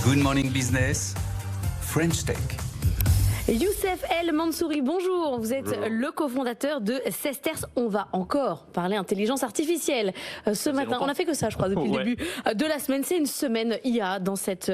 Good Morning Business, French Tech. Youssef El Mansouri, bonjour. Vous êtes le cofondateur de Sesters. On va encore parler intelligence artificielle. Ce matin, on n'a fait que ça, je crois, depuis le début de la semaine. C'est une semaine IA dans cette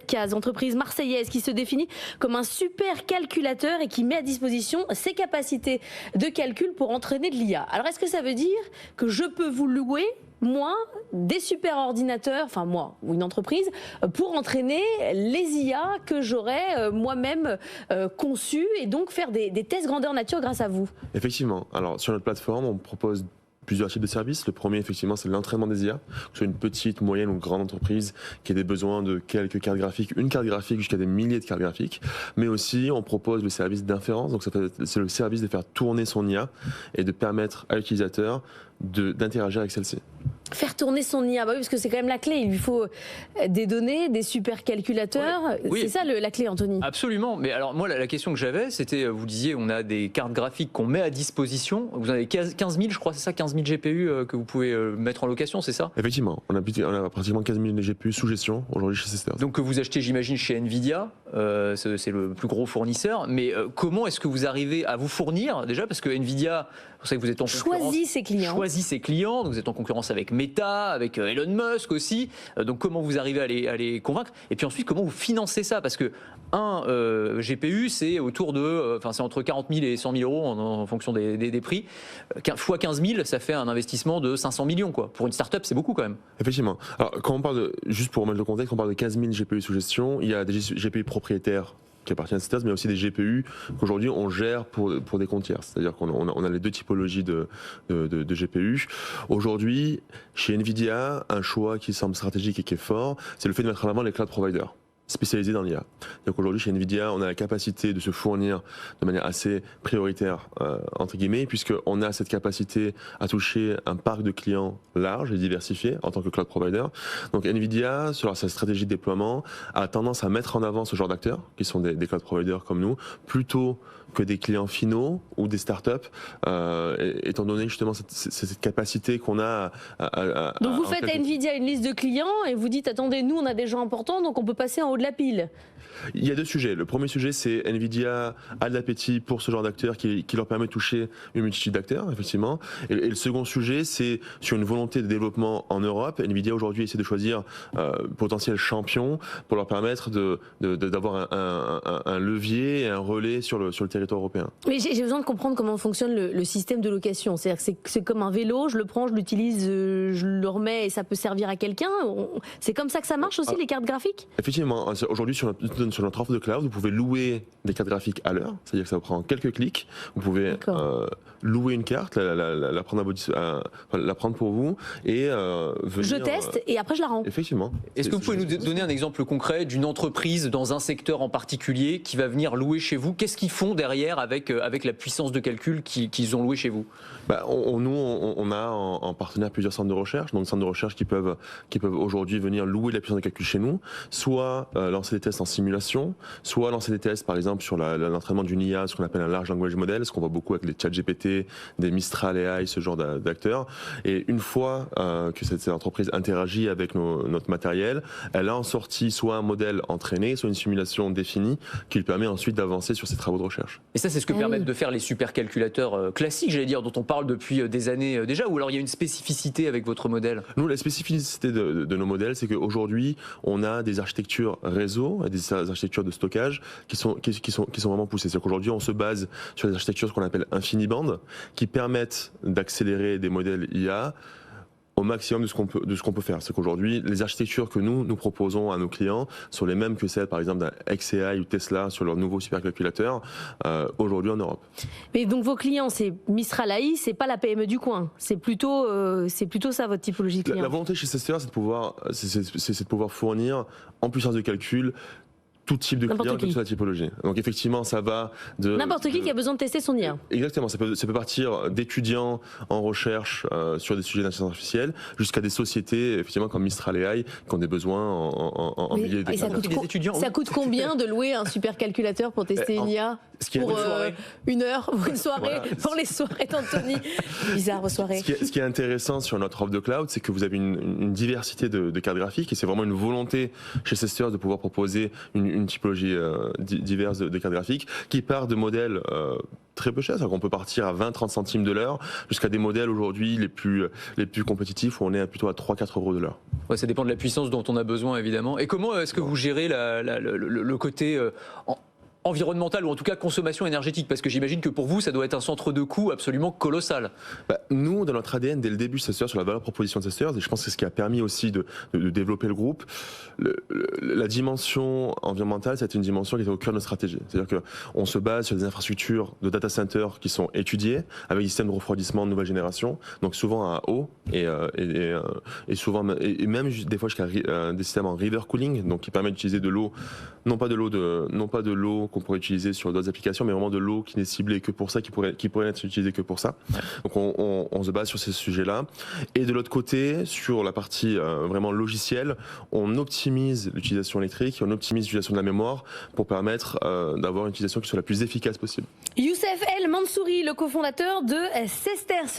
case. Entreprise marseillaise qui se définit comme un super calculateur et qui met à disposition ses capacités de calcul pour entraîner de l'IA. Alors, est-ce que ça veut dire que je peux vous louer moi, des super ordinateurs, enfin moi ou une entreprise, pour entraîner les IA que j'aurais moi-même conçus et donc faire des tests grandeur nature grâce à vous? Effectivement. Alors sur notre plateforme, on propose plusieurs types de services. Le premier, effectivement, c'est l'entraînement des IA. Que ce soit une petite, moyenne ou grande entreprise qui a des besoins de quelques cartes graphiques, une carte graphique jusqu'à des milliers de cartes graphiques. Mais aussi, on propose le service d'inférence. Donc, c'est le service de faire tourner son IA et de permettre à l'utilisateur d'interagir avec celle-ci. Faire tourner son IA, bah oui, parce que c'est quand même la clé. Il lui faut des données, des supercalculateurs. Oui. C'est ça la clé, Anthony. Absolument. Mais alors moi, la question que j'avais, c'était, vous disiez, on a des cartes graphiques qu'on met à disposition. Vous en avez 15 000, je crois, c'est ça, 15 000 GPU que vous pouvez mettre en location, c'est ça? Effectivement. On a pratiquement 15 000 GPU sous gestion aujourd'hui chez Sesters. Donc que vous achetez, j'imagine, chez Nvidia. C'est le plus gros fournisseur. Mais comment est-ce que vous arrivez à vous fournir, déjà? Parce que Nvidia, vous savez que vous êtes en concurrence. Choisit ses clients. Donc vous êtes en concurrence avec Meta, avec Elon Musk aussi. Donc comment vous arrivez à les convaincre? Et puis ensuite, comment vous financez ça? Parce que un GPU, c'est autour de, c'est entre 40 000 et 100 000 euros en fonction des prix. Fois 15 000, ça fait un investissement de 500 millions, quoi. Pour une start-up, c'est beaucoup quand même. Effectivement. Alors quand on parle juste pour mettre le contexte, on parle de 15 000 GPU sous gestion. Il y a des GPU propriétaires qui appartiennent à Sesters, mais aussi des GPU qu'aujourd'hui on gère pour des comptes tiers. C'est-à-dire qu'on a les deux typologies de GPU. Aujourd'hui, chez Nvidia, un choix qui semble stratégique et qui est fort, c'est le fait de mettre en avant les cloud providers spécialisés dans l'IA. Donc aujourd'hui chez Nvidia, on a la capacité de se fournir de manière assez prioritaire, entre guillemets, puisqu'on a cette capacité à toucher un parc de clients large et diversifié en tant que cloud provider. Donc Nvidia, sur sa stratégie de déploiement, a tendance à mettre en avant ce genre d'acteurs, qui sont des cloud providers comme nous, plutôt que des clients finaux ou des startups, étant donné justement cette capacité qu'on a Donc vous faites à Nvidia une liste de clients et vous dites, attendez, nous on a des gens importants, donc on peut passer en haut de la pile. Il y a deux sujets. Le premier sujet, c'est Nvidia a de l'appétit pour ce genre d'acteurs qui leur permet de toucher une multitude d'acteurs, effectivement. Et le second sujet, c'est sur une volonté de développement en Europe. Nvidia aujourd'hui essaie de choisir potentiels champions pour leur permettre d'avoir un levier et un relais sur le territoire européen. Mais j'ai besoin de comprendre comment fonctionne le système de location. C'est-à-dire que c'est comme un vélo, je le prends, je l'utilise, je le remets et ça peut servir à quelqu'un. C'est comme ça que ça marche aussi, les cartes graphiques? Effectivement. Aujourd'hui, sur notre offre de cloud, vous pouvez louer des cartes graphiques à l'heure, c'est-à-dire que ça vous prend quelques clics. Vous pouvez louer une carte, la prendre pour vous et venir. Je teste et après je la rends. Effectivement. Est-ce que vous pouvez nous donner un exemple concret d'une entreprise dans un secteur en particulier qui va venir louer chez vous? Qu'est-ce qu'ils font derrière avec la puissance de calcul qu'ils ont loué chez vous? On a en partenaire plusieurs centres de recherche, donc centres de recherche qui peuvent aujourd'hui venir louer la puissance de calcul chez nous, soit lancer des tests en simulation, soit lancer des tests par exemple sur l'entraînement d'une IA, ce qu'on appelle un large language model, ce qu'on voit beaucoup avec les ChatGPT, des Mistral AI, ce genre d'acteurs. Et une fois que cette entreprise interagit avec notre matériel, elle a en sortie soit un modèle entraîné, soit une simulation définie qui lui permet ensuite d'avancer sur ses travaux de recherche. Et ça, c'est ce que permettent de faire les supercalculateurs classiques, j'allais dire, dont on parle depuis des années déjà, ou alors il y a une spécificité avec votre modèle? Nous, la spécificité de nos modèles, c'est qu'aujourd'hui, on a des architectures réseau, des architectures de stockage qui sont vraiment poussées. C'est-à-dire qu'aujourd'hui, on se base sur des architectures qu'on appelle InfiniBand, qui permettent d'accélérer des modèles IA au maximum de ce qu'on peut faire. C'est qu'aujourd'hui, les architectures que nous proposons à nos clients sont les mêmes que celles, par exemple, d'un xAI ou Tesla sur leur nouveau supercalculateur aujourd'hui en Europe. Mais donc vos clients, c'est Mistral AI, c'est pas la PME du coin. C'est plutôt ça votre typologie de client. La volonté chez Sesters, c'est de pouvoir fournir en puissance de calcul tout type de client, quelle que soit la typologie. Donc effectivement, ça va de... N'importe qui a besoin de tester son IA. Exactement, ça peut partir d'étudiants en recherche sur des sujets d'intelligence artificielle jusqu'à des sociétés, effectivement, comme Mistral AI, qui ont des besoins en milliers de ça coûte combien de louer un supercalculateur pour tester une IA pour une heure, pour une soirée, pour les soirées d'Anthony. Bizarre soirée. Ce qui est intéressant sur notre offre de cloud, c'est que vous avez une diversité de cartes graphiques et c'est vraiment une volonté chez Cesters de pouvoir proposer une typologie diverse de cartes graphiques qui part de modèles très peu chers. C'est-à-dire qu'on peut partir à 20-30 centimes de l'heure jusqu'à des modèles aujourd'hui les plus compétitifs où on est plutôt à 3-4 euros de l'heure. Ouais, ça dépend de la puissance dont on a besoin évidemment. Et comment est-ce que vous gérez le côté environnemental ou en tout cas consommation énergétique, parce que j'imagine que pour vous ça doit être un centre de coût absolument colossal. Nous, dans notre ADN dès le début Cesters, sur la valeur proposition de Cesters, et je pense que c'est ce qui a permis aussi de développer le groupe, la dimension environnementale, c'est une dimension qui était au cœur de notre stratégie. C'est-à-dire qu'on se base sur des infrastructures de data centers qui sont étudiées avec des systèmes de refroidissement de nouvelle génération, donc souvent à eau et souvent et même des fois jusqu'à des systèmes en river cooling, donc qui permettent d'utiliser de l'eau, non pas de l'eau qu'on pourrait utiliser sur d'autres applications, mais vraiment de l'eau qui n'est ciblée que pour ça, qui pourrait être utilisée que pour ça. Ouais. Donc on se base sur ces sujets-là. Et de l'autre côté, sur la partie vraiment logicielle, on optimise l'utilisation électrique, on optimise l'utilisation de la mémoire pour permettre d'avoir une utilisation qui soit la plus efficace possible. Youssef El Mansouri, le cofondateur de Cesters.